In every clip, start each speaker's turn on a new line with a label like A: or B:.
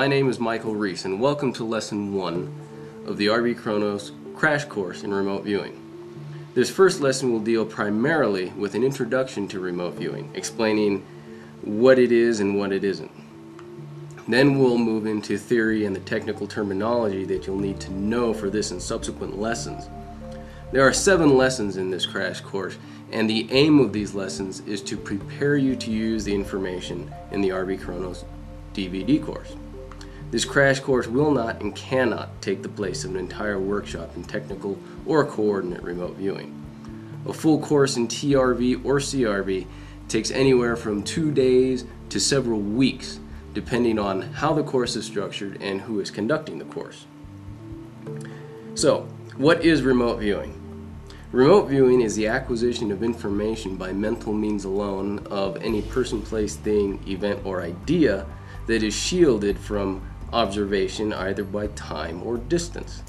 A: my name is Michael Reese and welcome to Lesson 1 of the RV Chronos crash course in remote viewing. This first lesson will deal primarily with an introduction to remote viewing, explaining what it is and what it isn't. Then we'll move into theory and the technical terminology that you'll need to know for this and subsequent lessons. There are 7 lessons in this crash course, and the aim of these lessons is to prepare you to use the information in the RV Chronos DVD course. This crash course will not and cannot take the place of an entire workshop in technical or coordinate remote viewing. A full course in TRV or CRV takes anywhere from 2 days to several weeks, depending on how the course is structured and who is conducting the course. So, what is remote viewing? Remote viewing is the acquisition of information by mental means alone of any person, place, thing, event, or idea that is shielded from observation either by time or distance.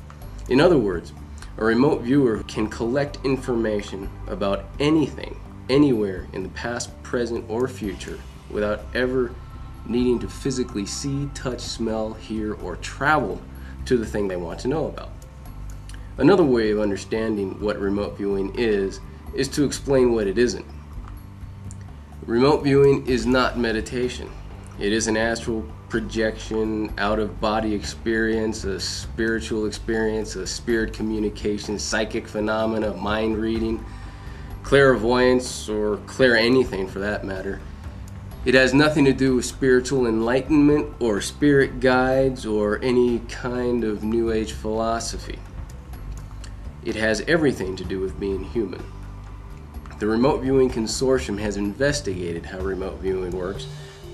A: In other words, a remote viewer can collect information about anything, anywhere in the past, present, or future without ever needing to physically see, touch, smell, hear, or travel to the thing they want to know about. Another way of understanding what remote viewing is to explain what it isn't. Remote viewing is not meditation. It is an astral projection, out-of-body experience, a spiritual experience, a spirit communication, psychic phenomena, mind reading, clairvoyance, or clair anything for that matter. It has nothing to do with spiritual enlightenment or spirit guides or any kind of New Age philosophy. It has everything to do with being human. The Remote Viewing Consortium has investigated how remote viewing works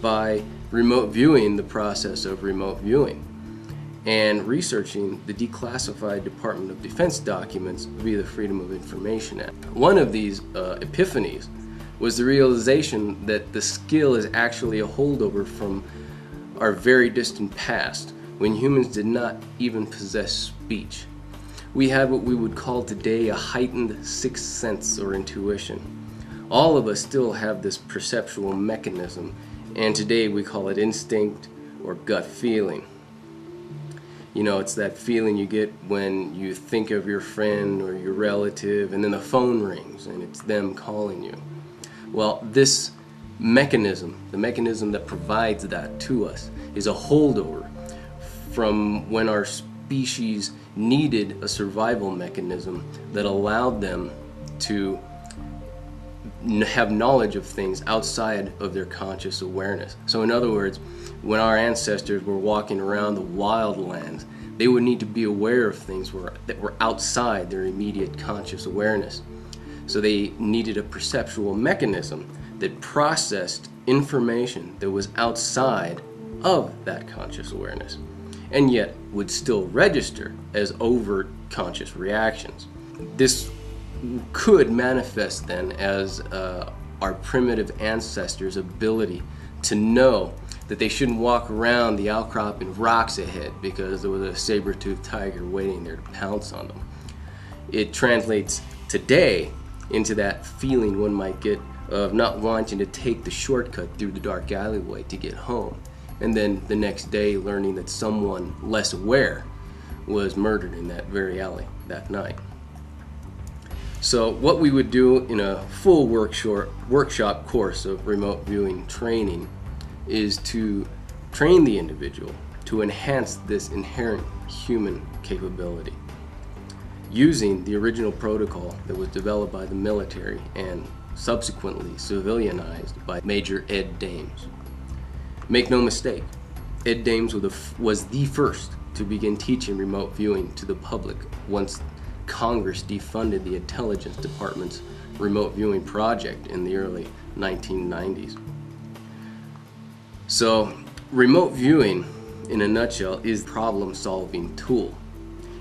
A: by remote viewing the process of remote viewing and researching the declassified Department of Defense documents via the Freedom of Information Act. One of these epiphanies was the realization that the skill is actually a holdover from our very distant past, when humans did not even possess speech. We had what we would call today a heightened sixth sense or intuition. All of us still have this perceptual mechanism, and today we call it instinct or gut feeling. You know, it's that feeling you get when you think of your friend or your relative and then the phone rings and it's them calling you. Well, this mechanism, the mechanism that provides that to us, is a holdover from when our species needed a survival mechanism that allowed them to have knowledge of things outside of their conscious awareness. So in other words, when our ancestors were walking around the wild lands, they would need to be aware of things that were outside their immediate conscious awareness. So they needed a perceptual mechanism that processed information that was outside of that conscious awareness, and yet would still register as overt conscious reactions. This could manifest then as our primitive ancestors' ability to know that they shouldn't walk around the outcropping of rocks ahead because there was a saber-toothed tiger waiting there to pounce on them. It translates today into that feeling one might get of not wanting to take the shortcut through the dark alleyway to get home, and then the next day learning that someone less aware was murdered in that very alley that night. So what we would do in a full workshop course of remote viewing training is to train the individual to enhance this inherent human capability using the original protocol that was developed by the military and subsequently civilianized by Major Ed Dames. Make no mistake, Ed Dames was the first to begin teaching remote viewing to the public once Congress defunded the Intelligence Department's remote viewing project in the early 1990s. So, remote viewing, in a nutshell, is a problem-solving tool.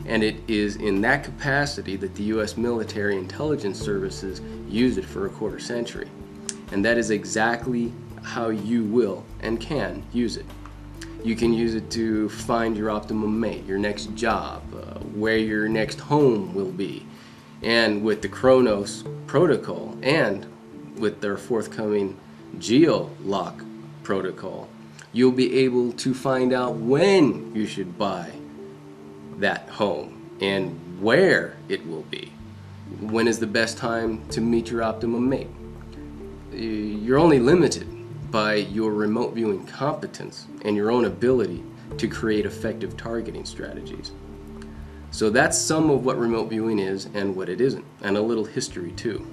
A: And it is in that capacity that the U.S. military intelligence services used it for a quarter century. And that is exactly how you will and can use it. You can use it to find your optimum mate, your next job, where your next home will be. And with the Chronos protocol and with their forthcoming geo-lock protocol, You'll be able to find out when you should buy that home and where it will be. When is the best time to meet your optimum mate? You're only limited by your remote viewing competence and your own ability to create effective targeting strategies. So that's some of what remote viewing is and what it isn't, and a little history too.